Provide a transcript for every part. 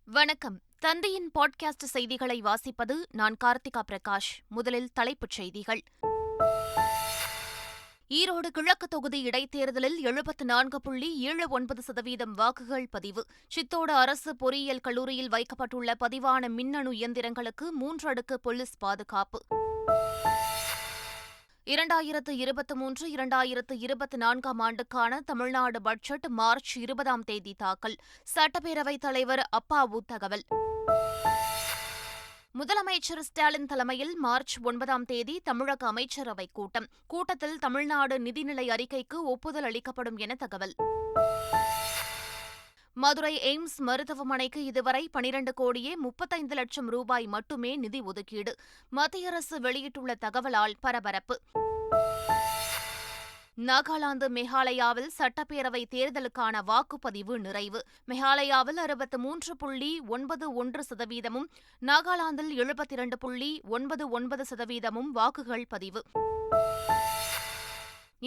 வணக்கம். தந்தையின் பாட்காஸ்ட் செய்திகளை வாசிப்பது நான் கார்த்திகா பிரகாஷ். முதலில் தலைப்புச் செய்திகள். ஈரோடு கிழக்கு தொகுதி இடைத்தேர்தலில் 74.79% வாக்குகள் பதிவு. சித்தோடு அரசு பொறியியல் கல்லூரியில் வைக்கப்பட்டுள்ள பதிவான மின்னணு இயந்திரங்களுக்கு 3 அடுக்கு போலீஸ் பாதுகாப்பு. 2023-2024 ஆண்டுக்கான தமிழ்நாடு பட்ஜெட் மார்ச் 20ஆம் தேதி தாக்கல். சட்டப்பேரவைத் தலைவர் அப்பாவு தகவல். முதலமைச்சர் ஸ்டாலின் தலைமையில் மார்ச் 9ஆம் தேதி தமிழக அமைச்சரவைக் கூட்டம். கூட்டத்தில் தமிழ்நாடு நிதிநிலை அறிக்கைக்கு ஒப்புதல் அளிக்கப்படும் என தகவல். மதுரை எய்ம்ஸ் மருத்துவமனைக்கு இதுவரை 12,35,00,000 ரூபாய் மட்டுமே நிதி ஒதுக்கீடு. மத்திய அரசு வெளியிட்டுள்ள தகவலால் பரபரப்பு. நாகாலாந்து மேகாலயாவில் சட்டப்பேரவை தேர்தலுக்கான வாக்குப்பதிவு நிறைவு. மேகாலயாவில் 63.91%, நாகாலாந்தில் 72.99% வாக்குகள் பதிவு.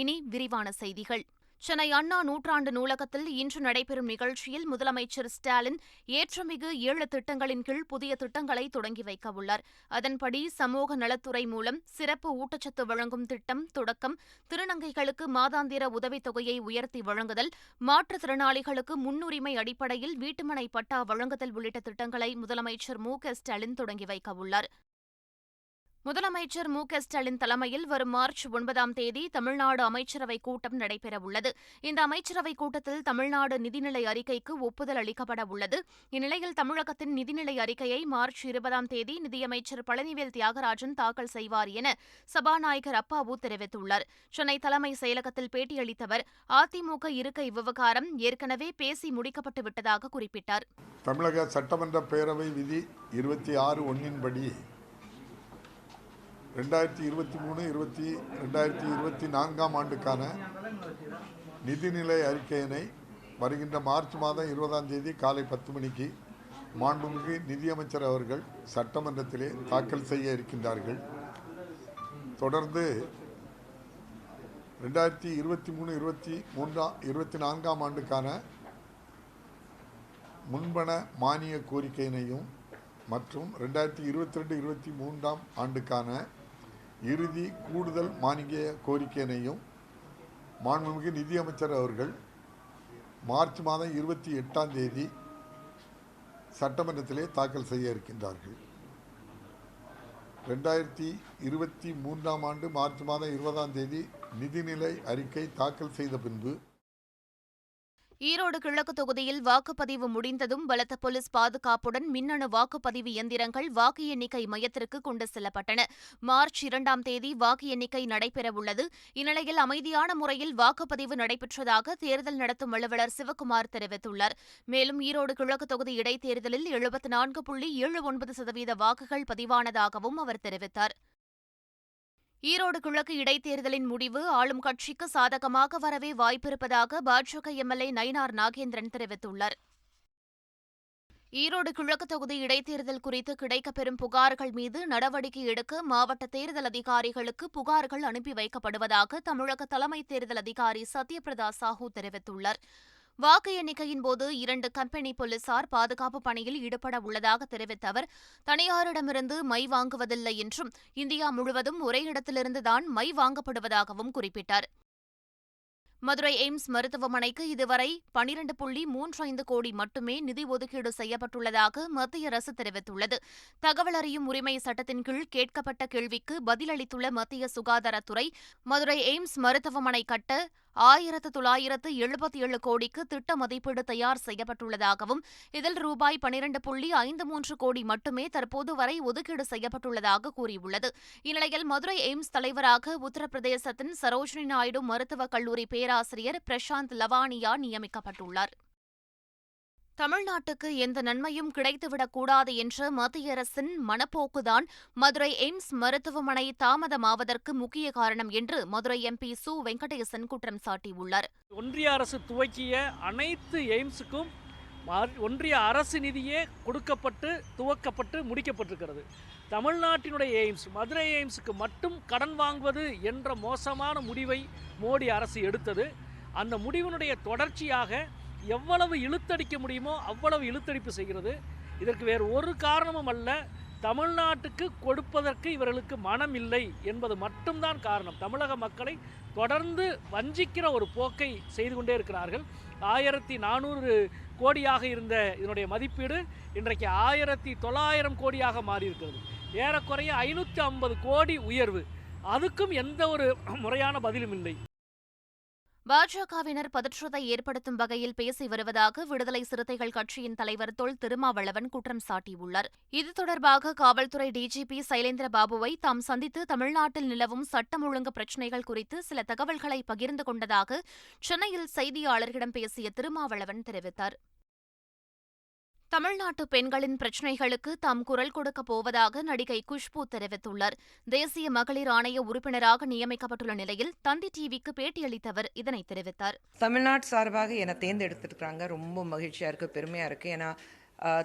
இனி விரிவான செய்திகள். சென்னை அண்ணா நூற்றாண்டு நூலகத்தில் இன்று நடைபெறும் நிகழ்ச்சியில் முதலமைச்சர் ஸ்டாலின் ஏற்றமிகு 7 திட்டங்களின் கீழ் புதிய திட்டங்களை தொடங்கி வைக்க உள்ளார். அதன்படி சமூக நலத்துறை மூலம் சிறப்பு ஊட்டச்சத்து வழங்கும் திட்டம் தொடக்கம், திருநங்கைகளுக்கு மாதாந்திர உதவித்தொகையை உயர்த்தி வழங்குதல், மாற்றுத்திறனாளிகளுக்கு முன்னுரிமை அடிப்படையில் வீட்டுமனை பட்டா வழங்குதல் உள்ளிட்ட திட்டங்களை முதலமைச்சர் மு.க.ஸ்டாலின் தொடங்கி வைக்க உள்ளார். முதலமைச்சர் மு.க.ஸ்டாலின் தலைமையில் வரும் மார்ச் 9ஆம் தேதி தமிழ்நாடு அமைச்சரவைக் கூட்டம் நடைபெறவுள்ளது. இந்த அமைச்சரவைக் கூட்டத்தில் தமிழ்நாடு நிதிநிலை அறிக்கைக்கு ஒப்புதல் அளிக்கப்பட உள்ளது. இந்நிலையில் தமிழகத்தின் நிதிநிலை அறிக்கையை மார்ச் 20ஆம் தேதி நிதியமைச்சர் பழனிவேல் தியாகராஜன் தாக்கல் செய்வார் என சபாநாயகர் அப்பாவு தெரிவித்துள்ளார். சென்னை தலைமை செயலகத்தில் பேட்டியளித்தவர் அதிமுக இருக்கை விவகாரம் ஏற்கனவே பேசி முடிக்கப்பட்டு விட்டதாக குறிப்பிட்டார். தமிழக சட்டமன்ற பேரவை விதி 26(1) படி 2023-2024 ஆண்டுக்கான நிதிநிலை அறிக்கையினை வருகின்ற மார்ச் மாதம் 20ஆம் தேதி காலை 10 மணிக்கு மாண்புமிகு நிதியமைச்சர் அவர்கள் சட்டமன்றத்திலே தாக்கல் செய்ய இருக்கின்றார்கள். தொடர்ந்து 2023-24 ஆண்டுக்கான முன்பண மானிய கோரிக்கையினையும் மற்றும் 2022-23 ஆண்டுக்கான இறுதி கூடுதல் மானிய கோரிக்கையினையும் மாண்புமிகு நிதியமைச்சர் அவர்கள் மார்ச் மாதம் 28ஆம் தேதி சட்டமன்றத்திலே தாக்கல் செய்ய இருக்கின்றார்கள். 2023 ஆண்டு மார்ச் மாதம் 20ஆம் தேதி நிதிநிலை அறிக்கை தாக்கல் செய்த பின்பு ஈரோடு கிழக்கு தொகுதியில் வாக்குப்பதிவு முடிந்ததும் பலத்த போலீஸ் பாதுகாப்புடன் மின்னணு வாக்குப்பதிவு இயந்திரங்கள் வாக்கு எண்ணிக்கை மையத்திற்கு கொண்டு செல்லப்பட்டன. மார்ச் 2ஆம் தேதி வாக்கு எண்ணிக்கை நடைபெறவுள்ளது. இந்நிலையில் அமைதியான முறையில் வாக்குப்பதிவு நடைபெற்றதாக தேர்தல் நடத்தும் அலுவலர் சிவக்குமார் தெரிவித்துள்ளார். மேலும் ஈரோடு கிழக்கு தொகுதி இடைத்தேர்தலில் 74.79% வாக்குகள் பதிவானதாகவும் அவர் தெரிவித்தார். ஈரோடு கிழக்கு இடைத்தேர்தலின் முடிவு ஆளும் கட்சிக்கு சாதகமாக வரவே வாய்ப்பிருப்பதாக பாஜக எம்எல்ஏ நயினார் நாகேந்திரன் தெரிவித்துள்ளார். ஈரோடு கிழக்கு தொகுதி இடைத்தேர்தல் குறித்து கிடைக்கப்பெறும் புகார்கள் மீது நடவடிக்கை எடுக்க மாவட்ட தேர்தல் அதிகாரிகளுக்கு புகார்கள் அனுப்பி வைக்கப்படுவதாக தமிழக தலைமை தேர்தல் அதிகாரி சத்யபிரதா சாஹூ தெரிவித்துள்ளார். வாக்கு எண்ணிக்கையின் போது 2 கம்பெனி போலீசார் பாதுகாப்பு பணியில் ஈடுபட உள்ளதாக தெரிவித்த அவர், தனியாரிடமிருந்து மை வாங்குவதில்லை என்றும் இந்தியா முழுவதும் ஒரே இடத்திலிருந்துதான் மை வாங்கப்படுவதாகவும் குறிப்பிட்டார். மதுரை எய்ம்ஸ் மருத்துவமனைக்கு இதுவரை 12.35 கோடி மட்டுமே நிதி ஒதுக்கீடு செய்யப்பட்டுள்ளதாக மத்திய அரசு தெரிவித்துள்ளது. தகவல் அறியும் உரிமை சட்டத்தின் கீழ் கேட்கப்பட்ட கேள்விக்கு பதிலளித்துள்ள மத்திய சுகாதாரத்துறை, மதுரை எய்ம்ஸ் மருத்துவமனை கட்ட 1977 கோடிக்கு திட்ட மதிப்பீடு தயார் செய்யப்பட்டுள்ளதாகவும் இதில் ரூபாய் 12.53 கோடி மட்டுமே தற்போது வரை ஒதுக்கீடு செய்யப்பட்டுள்ளதாக கூறியுள்ளது. இந்நிலையில் மதுரை எய்ம்ஸ் தலைவராக உத்தரப்பிரதேசத்தின் சரோஜினி நாயுடு மருத்துவக் கல்லூரி பேராசிரியர் பிரசாந்த் லவானியா நியமிக்கப்பட்டுள்ளார். தமிழ்நாட்டுக்கு எந்த நன்மையும் கிடைத்துவிடக்கூடாது என்ற மத்திய அரசின் மனப்போக்குதான் மதுரை எய்ம்ஸ் மருத்துவமனை தாமதமாவதற்கு முக்கிய காரணம் என்று மதுரை எம்பி சு. வெங்கடேசன் குற்றம் சாட்டியுள்ளார். ஒன்றிய அரசு துவக்கிய அனைத்து எய்ம்ஸுக்கும் ஒன்றிய அரசு நிதியே கொடுக்கப்பட்டு துவக்கப்பட்டு முடிக்கப்பட்டிருக்கிறது. தமிழ்நாட்டினுடைய எய்ம்ஸ், மதுரை எய்ம்ஸுக்கு மட்டும் கடன் வாங்குவது என்ற மோசமான முடிவை மோடி அரசு எடுத்தது. அந்த முடிவினுடைய தொடர்ச்சியாக எவ்வளவு இழுத்தடிக்க முடியுமோ அவ்வளவு இழுத்தடிப்பு செய்கிறது. இதற்கு வேறு ஒரு காரணமும் அல்ல. தமிழ்நாட்டுக்கு கொடுப்பதற்கு இவர்களுக்கு மனம் இல்லை என்பது மட்டும்தான் காரணம். தமிழக மக்களை தொடர்ந்து வஞ்சிக்கிற ஒரு போக்கை செய்து கொண்டே இருக்கிறார்கள். 1400 கோடியாக இருந்த இதனுடைய மதிப்பீடு இன்றைக்கு 1900 கோடியாக மாறியிருக்கிறது. ஏறக்குறைய 550 கோடி உயர்வு. அதுக்கும் எந்த ஒரு முறையான பதிலும் இல்லை. பாஜகவினர் பதற்றத்தை ஏற்படுத்தும் வகையில் பேசி வருவதாக விடுதலை சிறுத்தைகள் கட்சியின் தலைவர் தொல் திருமாவளவன் குற்றம் சாட்டியுள்ளார். இது தொடர்பாக காவல்துறை டிஜிபி சைலேந்திர பாபுவை தாம் சந்தித்து தமிழ்நாட்டில் நிலவும் சட்டம் ஒழுங்கு பிரச்சினைகள் குறித்து சில தகவல்களை பகிர்ந்து கொண்டதாக சென்னையில் செய்தியாளர்களிடம் பேசிய திருமாவளவன் தெரிவித்தார். தமிழ்நாட்டு பெண்களின் பிரச்சினைகளுக்கு தாம் குரல் கொடுக்கப் போவதாக நடிகை குஷ்பு தெரிவித்துள்ளார். தேசிய மகளிர் ஆணைய உறுப்பினராக நியமிக்கப்பட்டுள்ள நிலையில் தந்தி டிவிக்கு பேட்டியளித்தவர் இதனை தெரிவித்தார். தமிழ்நாட்டு சார்பாக என்னை தேர்ந்தெடுத்திருக்கிறாங்க. ரொம்ப மகிழ்ச்சியா இருக்கு, பெருமையா இருக்கு. ஏன்னா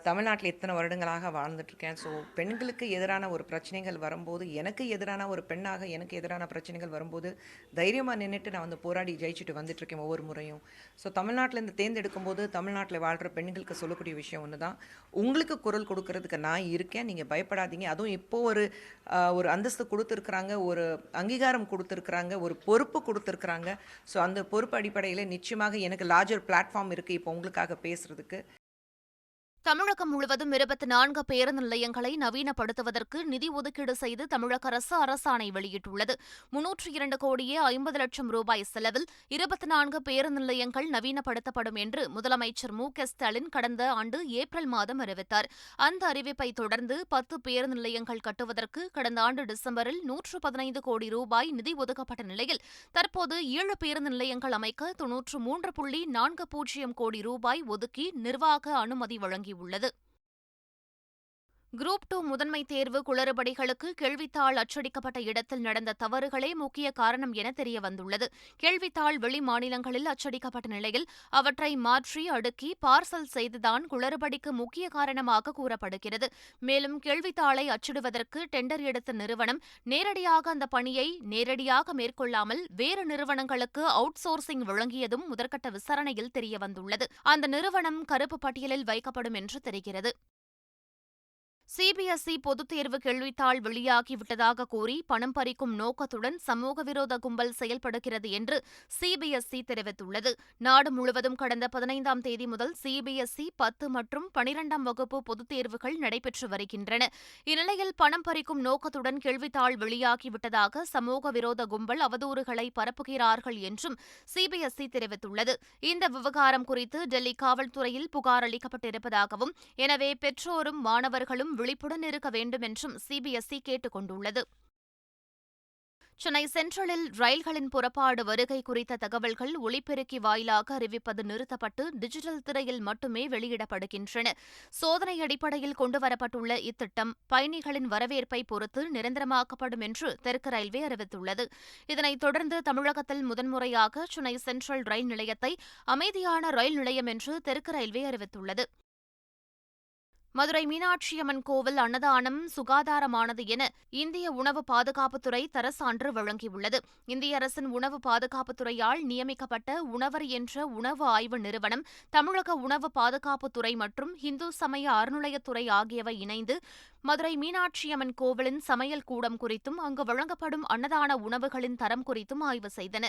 தமிழ்நாட்டில் இத்தனை வருடங்களாக வாழ்ந்துட்டுருக்கேன். ஸோ பெண்களுக்கு எதிரான ஒரு பிரச்சனைகள் வரும்போது, எனக்கு எதிரான ஒரு பெண்ணாக எனக்கு எதிரான பிரச்சனைகள் வரும்போது தைரியமாக நின்றுட்டு நான் போராடி ஜெயிச்சுட்டு வந்துட்டுருக்கேன் ஒவ்வொரு முறையும். ஸோ தமிழ்நாட்டிலேருந்து தேர்ந்தெடுக்கும் போது தமிழ்நாட்டில் வாழ்கிற பெண்களுக்கு சொல்லக்கூடிய விஷயம் ஒன்று தான், உங்களுக்கு குரல் கொடுக்கறதுக்கு நான் இருக்கேன், நீங்கள் பயப்படாதீங்க. அதுவும் இப்போது ஒரு அந்தஸ்து கொடுத்துருக்குறாங்க, ஒரு அங்கீகாரம் கொடுத்துருக்குறாங்க, ஒரு பொறுப்பு கொடுத்துருக்குறாங்க. ஸோ அந்த பொறுப்பு அடிப்படையில் நிச்சயமாக எனக்கு லார்ஜர் பிளாட்ஃபார்ம் இருக்குது இப்போ உங்களுக்காக பேசுகிறதுக்கு. தமிழகம் முழுவதும் 24 பேருந்து நிலையங்களை நவீனப்படுத்துவதற்கு நிதி ஒதுக்கீடு செய்து தமிழக அரசு அரசாணை வெளியிட்டுள்ளது. 302 கோடியே 50 லட்சம் ரூபாய் செலவில் 24 பேருந்து நிலையங்கள் நவீனப்படுத்தப்படும் என்று முதலமைச்சர் மு.க.ஸ்டாலின் கடந்த ஆண்டு ஏப்ரல் மாதம் அறிவித்தார். அந்த அறிவிப்பை தொடர்ந்து 10 பேருந்து நிலையங்கள் கட்டுவதற்கு கடந்த ஆண்டு டிசம்பரில் 115 கோடி ரூபாய் நிதி ஒதுக்கப்பட்ட நிலையில் தற்போது 7 பேருந்து நிலையங்கள் அமைக்க 93.40 கோடி ரூபாய் ஒதுக்கி நிர்வாக அனுமதி வழங்கியுள்ளது. குரூப் 2 முதன்மை தேர்வு குளறுபடிகளுக்கு கேள்வித்தாள் அச்சடிக்கப்பட்ட இடத்தில் நடந்த தவறுகளே முக்கிய காரணம் என தெரியவந்துள்ளது. கேள்வித்தாள் வெளி மாநிலங்களில் அச்சடிக்கப்பட்ட நிலையில் அவற்றை மாற்றி அடுக்கி பார்சல் செய்துதான் குளறுபடிக்கு முக்கிய காரணமாக கூறப்படுகிறது. மேலும் கேள்வித்தாளை அச்சிடுவதற்கு டெண்டர் எடுத்த நிறுவனம் நேரடியாக அந்த பணியை நேரடியாக மேற்கொள்ளாமல் வேறு நிறுவனங்களுக்கு அவுட் சோர்சிங் வழங்கியதும் முதற்கட்ட விசாரணையில் தெரியவந்துள்ளது. அந்த நிறுவனம் கருப்பு பட்டியலில் வைக்கப்படும் என்று தெரிகிறது. சிபிஎஸ்இ பொதுத் தேர்வு கேள்வித்தாள் வெளியாகிவிட்டதாக கூறி பணம் பறிக்கும் நோக்கத்துடன் சமூக விரோத கும்பல் செயல்படுகிறது என்று சிபிஎஸ்இ தெரிவித்துள்ளது. நாடு முழுவதும் கடந்த 15ஆம் தேதி முதல் சிபிஎஸ்இ 10 மற்றும் 12ஆம் வகுப்பு பொதுத் தேர்வுகள் நடைபெற்று வருகின்றன. இந்நிலையில் பணம் பறிக்கும் நோக்கத்துடன் கேள்வித்தாள் வெளியாகிவிட்டதாக சமூக விரோத கும்பல் அவதூறுகளை பரப்புகிறார்கள் என்றும் சிபிஎஸ்இ தெரிவித்துள்ளது. இந்த விவகாரம் குறித்து டெல்லி காவல்துறையில் புகார் அளிக்கப்பட்டிருப்பதாகவும், எனவே பெற்றோரும் மாணவர்களும் விழிப்புடன் இருக்க வேண்டும் என்றும் சிபிஎஸ்இ கேட்டுக் கொண்டுள்ளது. சென்னை சென்ட்ரலில் ரயில்களின் புறப்பாடு வருகை குறித்த தகவல்கள் ஒலிபெருக்கி வாயிலாக அறிவிப்பது நிறுத்தப்பட்டு டிஜிட்டல் திரையில் மட்டுமே வெளியிடப்படுகின்றன. சோதனை அடிப்படையில் கொண்டுவரப்பட்டுள்ள இத்திட்டம் பயணிகளின் வரவேற்பை பொறுத்து நிரந்தரமாக்கப்படும் என்று தெற்கு ரயில்வே அறிவித்துள்ளது. இதனைத் தொடர்ந்து தமிழகத்தில் முதன்முறையாக சென்னை சென்ட்ரல் ரயில் நிலையத்தை அமைதியான ரயில் நிலையம் என்று தெற்கு ரயில்வே அறிவித்துள்ளது. மதுரை மீனாட்சியம்மன் கோவில் அன்னதானம் சுகாதாரமானது என இந்திய உணவு பாதுகாப்புத்துறை தரசான்று வழங்கியுள்ளது. இந்திய அரசின் உணவு பாதுகாப்புத்துறையால் நியமிக்கப்பட்ட உணவர் என்ற உணவு ஆய்வு நிறுவனம், தமிழக உணவு பாதுகாப்புத்துறை மற்றும் இந்து சமய அறநிலையத்துறை ஆகியவை இணைந்து மதுரை மீனாட்சியம்மன் கோவிலின் சமையல் கூடம் குறித்தும் அங்கு வழங்கப்படும் அன்னதான உணவுகளின் தரம் குறித்தும் ஆய்வு செய்தன.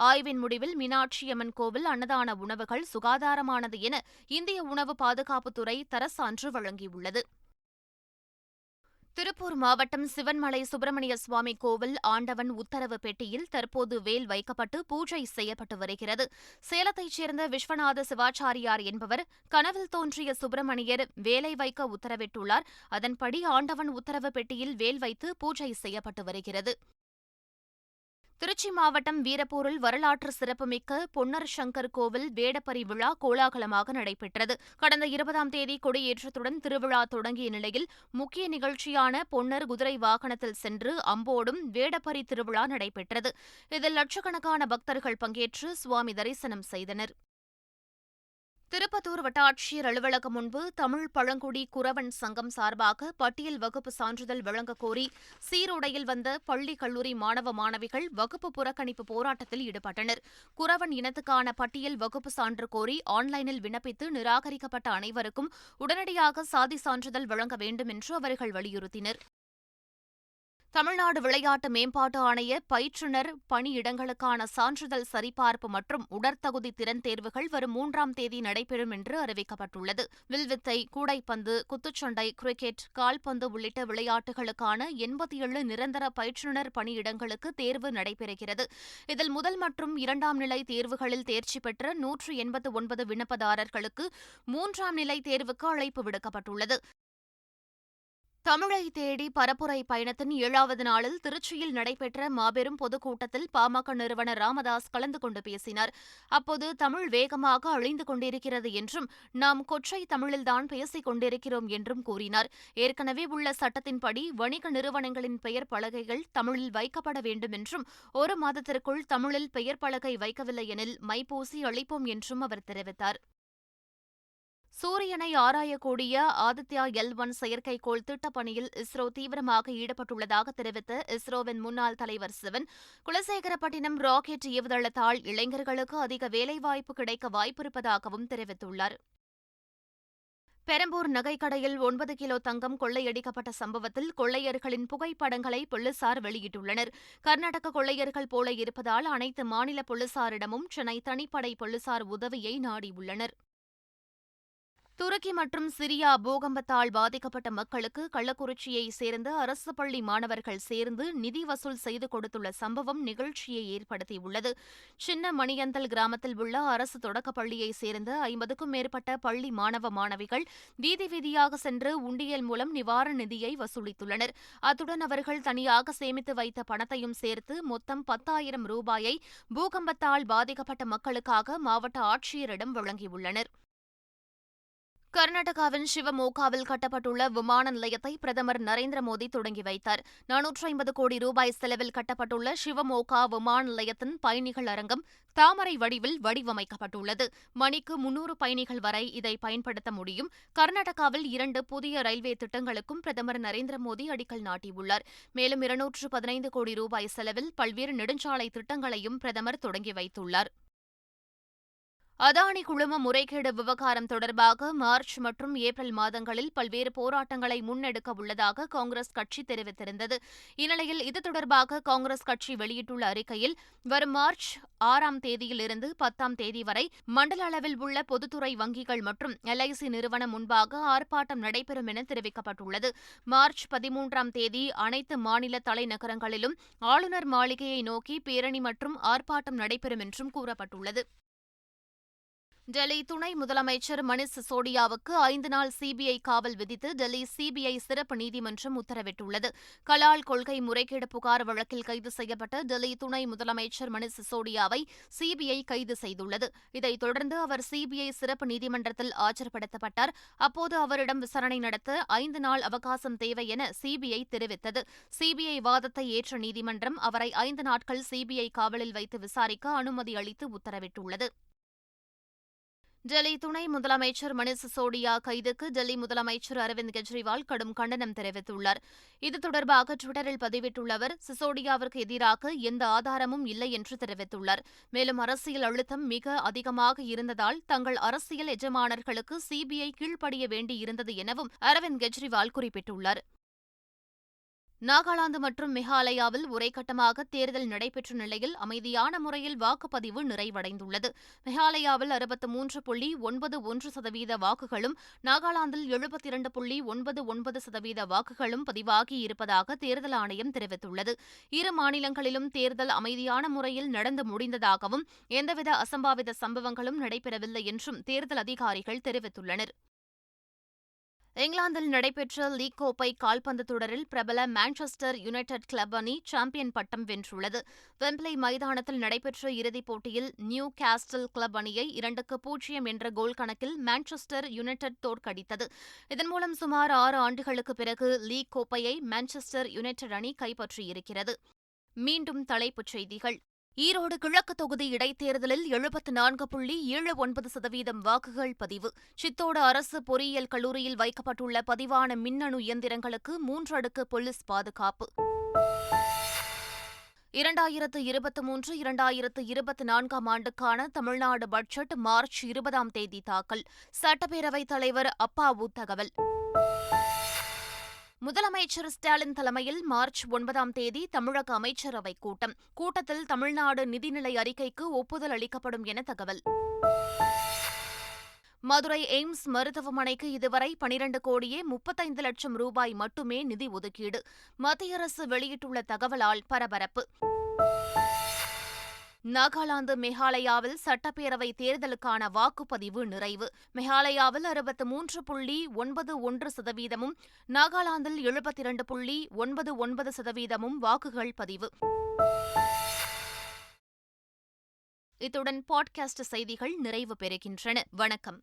ஆய்வின் முடிவில் மீனாட்சியம்மன் கோவில் அன்னதான உணவுகள் சுகாதாரமானது என இந்திய உணவு பாதுகாப்புத்துறை தரசான்று வழங்கியுள்ளது. திருப்பூர் மாவட்டம் சிவன்மலை சுப்பிரமணிய சுவாமி கோவில் ஆண்டவன் உத்தரவு பெட்டியில் தற்போது வேல் வைக்கப்பட்டு பூஜை செய்யப்பட்டு வருகிறது. சேலத்தைச் சேர்ந்த விஸ்வநாத சிவாச்சாரியார் என்பவர் கனவில் தோன்றிய சுப்பிரமணியர் வேலை வைக்க உத்தரவிட்டுள்ளார். அதன்படி ஆண்டவன் உத்தரவு பெட்டியில் வேல் வைத்து பூஜை செய்யப்பட்டு வருகிறது. திருச்சி மாவட்டம் வீரப்பூரில் வரலாற்று சிறப்புமிக்க பொன்னர் சங்கர் கோவில் வேடப்பரி விழா கோலாகலமாக நடைபெற்றது. கடந்த 20ஆம் தேதி கொடியேற்றத்துடன் திருவிழா தொடங்கிய நிலையில் முக்கிய நிகழ்ச்சியான பொன்னர் குதிரை வாகனத்தில் சென்று அம்போடும் வேடப்பரி திருவிழா நடைபெற்றது. இதில் லட்சக்கணக்கான பக்தர்கள் பங்கேற்று சுவாமி தரிசனம் செய்தனர். திருப்பத்தூர் வட்டாட்சியர் அலுவலகம் முன்பு தமிழ் பழங்குடி குறவன் சங்கம் சார்பாக பட்டியல் வகுப்பு சான்றிதழ் வழங்கக் கோரி சீருடையில் வந்த பள்ளி கல்லூரி மாணவ மாணவிகள் வகுப்பு புறக்கணிப்பு போராட்டத்தில் ஈடுபட்டனர். குறவன் இனத்துக்கான பட்டியல் வகுப்பு சான்று கோரி ஆன்லைனில் விண்ணப்பித்து நிராகரிக்கப்பட்ட அனைவருக்கும் உடனடியாக சாதி சான்றிதழ் வழங்க வேண்டும் என்று அவர்கள் வலியுறுத்தினர். தமிழ்நாடு விளையாட்டு மேம்பாட்டு ஆணைய பயிற்றுநர் பணியிடங்களுக்கான சான்றிதழ் சரிபார்ப்பு மற்றும் உடற்தகுதி திறன் தேர்வுகள் வரும் 3ஆம் தேதி நடைபெறும் என்று அறிவிக்கப்பட்டுள்ளது. வில்வித்தை, கூடைப்பந்து, குத்துச்சண்டை, கிரிக்கெட், கால்பந்து உள்ளிட்ட விளையாட்டுகளுக்கான 87 நிரந்தர பயிற்றுநர் பணியிடங்களுக்கு தேர்வு நடைபெறுகிறது. இதில் முதல் மற்றும் 2ஆம் நிலை தேர்வுகளில் தேர்ச்சி பெற்ற 189 விண்ணப்பதாரர்களுக்கு 3ஆம் நிலை தேர்வுக்கு அழைப்பு விடுக்கப்பட்டுள்ளது. தமிழை தேடி பரப்புரை பயணத்தின் 7வது நாளில் திருச்சியில் நடைபெற்ற மாபெரும் பொதுக்கூட்டத்தில் பாமக நிறுவனர் ராமதாஸ் கலந்து கொண்டு பேசினார். அப்போது தமிழ் வேகமாக அழிந்து கொண்டிருக்கிறது என்றும் நாம் கொச்சை தமிழில்தான் பேசிக் கொண்டிருக்கிறோம் என்றும் கூறினார். ஏற்கனவே உள்ள சட்டத்தின்படி வணிக நிறுவனங்களின் பெயர் பலகைகள் தமிழில் வைக்கப்பட வேண்டும் என்றும் 1 மாதத்திற்குள் தமிழில் பெயர் பலகை வைக்கவில்லை எனில் மைப்பூசி அளிப்போம் என்றும் அவர் தெரிவித்தார். சூரியனை ஆராயக்கூடிய ஆதித்யா L1 செயற்கைக்கோள் திட்டப்பணியில் இஸ்ரோ தீவிரமாக ஈடுபட்டுள்ளதாக தெரிவித்த இஸ்ரோவின் முன்னாள் தலைவர் சிவன், குலசேகரப்பட்டினம் ராக்கெட் ஏவுதளத்தால் இளைஞர்களுக்கு அதிக வேலைவாய்ப்பு கிடைக்க வாய்ப்பிருப்பதாகவும் தெரிவித்துள்ளார். பெரம்பூர் நகைக்கடையில் 9 கிலோ தங்கம் கொள்ளையடிக்கப்பட்ட சம்பவத்தில் கொள்ளையர்களின் புகைப்படங்களை போலீசார் வெளியிட்டுள்ளனர். கர்நாடக கொள்ளையர்கள் போல இருப்பதால் அனைத்து மாநில போலீசாரிடமும் சென்னை தனிப்படை போலீசார் உதவியை நாடியுள்ளனர். துருக்கி மற்றும் சிரியா பூகம்பத்தால் பாதிக்கப்பட்ட மக்களுக்கு கள்ளக்குறிச்சியைச் சேர்ந்த அரசு பள்ளி மாணவர்கள் சேர்ந்து நிதி வசூல் செய்து கொடுத்துள்ள சம்பவம் நிகழ்ச்சியை ஏற்படுத்தியுள்ளது. சின்ன மணியந்தல் கிராமத்தில் உள்ள அரசு தொடக்கப் பள்ளியைச் சேர்ந்த 50க்கும் மேற்பட்ட பள்ளி மாணவ மாணவிகள் வீதி வீதியாக சென்று உண்டியல் மூலம் நிவாரண நிதியை வசூலித்துள்ளனர். அத்துடன் அவர்கள் தனியாக சேமித்து வைத்த பணத்தையும் சேர்த்து மொத்தம் 10,000 ரூபாயை பூகம்பத்தால் பாதிக்கப்பட்ட மக்களுக்காக மாவட்ட ஆட்சியரிடம் வழங்கியுள்ளனர். கர்நாடகாவின் சிவமோகாவில் கட்டப்பட்டுள்ள விமான நிலையத்தை பிரதமர் நரேந்திர மோடி தொடங்கி வைத்தார். 450 கோடி ரூபாய் செலவில் கட்டப்பட்டுள்ள சிவமோகா விமான நிலையத்தின் பயணிகள் அரங்கம் தாமரை வடிவில் வடிவமைக்கப்பட்டுள்ளது. மணிக்கு 300 பயணிகள் வரை இதை பயன்படுத்த முடியும். கர்நாடகாவில் 2 புதிய ரயில்வே திட்டங்களுக்கும் பிரதமர் நரேந்திர மோடி அடிக்கல் நாட்டியுள்ளார். மேலும் 215 கோடி ரூபாய் செலவில் பல்வேறு நெடுஞ்சாலை திட்டங்களையும் பிரதமர் தொடங்கி வைத்துள்ளார். அதானி குழும முறைகேடு விவகாரம் தொடர்பாக மார்ச் மற்றும் ஏப்ரல் மாதங்களில் பல்வேறு போராட்டங்களை முன்னெடுக்க உள்ளதாக காங்கிரஸ் கட்சி தெரிவித்திருந்தது. இந்நிலையில் இது தொடர்பாக காங்கிரஸ் கட்சி வெளியிட்டுள்ள அறிக்கையில் வரும் மார்ச் 6ஆம் தேதியிலிருந்து 10ஆம் தேதி வரை மண்டல அளவில் உள்ள பொதுத்துறை வங்கிகள் மற்றும் LIC நிறுவனம் முன்பாக ஆர்ப்பாட்டம் நடைபெறும் என தெரிவிக்கப்பட்டுள்ளது. மார்ச் 13ஆம் தேதி அனைத்து மாநில தலைநகரங்களிலும் ஆளுநர் மாளிகையை நோக்கி பேரணி மற்றும் ஆர்ப்பாட்டம் நடைபெறும் என்றும் கூறப்பட்டுள்ளது. டெல்லி துணை முதலமைச்சர் மணீஷ் சிசோடியாவுக்கு 5 நாள் சிபிஐ காவல் விதித்து டெல்லி சிபிஐ சிறப்பு நீதிமன்றம் உத்தரவிட்டுள்ளது. கலால் கொள்கை முறைகேடு புகார் வழக்கில் கைது செய்யப்பட்ட டெல்லி துணை முதலமைச்சர் மணீஷ் சிசோடியாவை சிபிஐ கைது செய்துள்ளது. இதைத் தொடர்ந்து அவர் சிபிஐ சிறப்பு நீதிமன்றத்தில் ஆஜர்படுத்தப்பட்டார். அப்போது அவரிடம் விசாரணை நடத்த 5 நாள் அவகாசம் தேவை என சிபிஐ தெரிவித்தது. சிபிஐ வாதத்தை ஏற்ற நீதிமன்றம் அவரை 5 நாட்கள் சிபிஐ காவலில் வைத்து விசாரிக்க அனுமதி அளித்து உத்தரவிட்டுள்ளது. டெல்லி துணை முதலமைச்சர் மணீஷ் சிசோடியா கைதுக்கு டெல்லி முதலமைச்சர் அரவிந்த் கெஜ்ரிவால் கடும் கண்டனம் தெரிவித்துள்ளார். இது தொடர்பாக டுவிட்டரில் பதிவிட்டுள்ள அவர், சிசோடியாவிற்கு எதிராக எந்த ஆதாரமும் இல்லை என்று தெரிவித்துள்ளார். மேலும் அரசியல் அழுத்தம் மிக அதிகமாக இருந்ததால் தங்கள் அரசியல் எஜமானர்களுக்கு சிபிஐ கீழ்ப்படிய வேண்டியிருந்தது எனவும் அரவிந்த் கெஜ்ரிவால் குறிப்பிட்டுள்ளார். நாகாலாந்து மற்றும் மேகாலயாவில் ஒரே கட்டமாக தேர்தல் நடைபெற்ற நிலையில் அமைதியான முறையில் வாக்குப்பதிவு நிறைவடைந்துள்ளது. மேகாலயாவில் 63.91% வாக்குகளும் நாகாலாந்தில் 72.99% வாக்குகளும் பதிவாகியிருப்பதாக தேர்தல் ஆணையம் தெரிவித்துள்ளது. இரு மாநிலங்களிலும் தேர்தல் அமைதியான முறையில் நடந்து முடிந்ததாகவும் எந்தவித அசம்பாவித சம்பவங்களும் நடைபெறவில்லை என்றும் தேர்தல் அதிகாரிகள் தெரிவித்துள்ளனர். இங்கிலாந்தில் நடைபெற்ற லீக் கோப்பை கால்பந்து தொடரில் பிரபல மான்செஸ்டர் யுனைடெட் கிளப் அணி சாம்பியன் பட்டம் வென்றுள்ளது. வெம்பிளே மைதானத்தில் நடைபெற்ற இறுதிப் போட்டியில் நியூ காஸ்டில் கிளப் அணியை 2-0 என்ற கோல் கணக்கில் மான்செஸ்டர் யுனைடெட் தோற்கடித்தது. இதன் மூலம் சுமார் 6 ஆண்டுகளுக்குப் பிறகு லீக் கோப்பையை மான்செஸ்டர் யுனைடெட் அணி கைப்பற்றியிருக்கிறது. மீண்டும் தலைப்புச் செய்திகள். ஈரோடு கிழக்கு தொகுதி இடைத்தேர்தலில் 74.79% வாக்குகள் பதிவு. சித்தோடு அரசு பொறியியல் கல்லூரியில் வைக்கப்பட்டுள்ள பதிவான மின்னணு இயந்திரங்களுக்கு 3 அடுக்கு போலீஸ் பாதுகாப்பு. 2023-2024 ஆண்டுக்கான தமிழ்நாடு பட்ஜெட் மார்ச் 20ஆம் தேதி தாக்கல். சட்டப்பேரவைத் தலைவர் அப்பாவு தகவல். முதலமைச்சர் ஸ்டாலின் தலைமையில் மார்ச் 9ஆம் தேதி தமிழக அமைச்சரவைக் கூட்டம். கூட்டத்தில் தமிழ்நாடு நிதிநிலை அறிக்கைக்கு ஒப்புதல் அளிக்கப்படும் என தகவல். மதுரை எய்ம்ஸ் மருத்துவமனைக்கு இதுவரை 12,35,00,000 ரூபாய் மட்டுமே நிதி ஒதுக்கீடு. மத்திய அரசு வெளியிட்டுள்ள தகவலால் பரபரப்பு. நாகாலாந்து மேகாலயாவில் சட்டப்பேரவை தேர்தலுக்கான வாக்குப்பதிவு நிறைவு. மேகாலயாவில் 63.91%, நாகாலாந்தில் 72.99% வாக்குகள் பதிவு. இத்துடன் பாட்காஸ்ட் செய்திகள் நிறைவு பெறுகின்றன. வணக்கம்.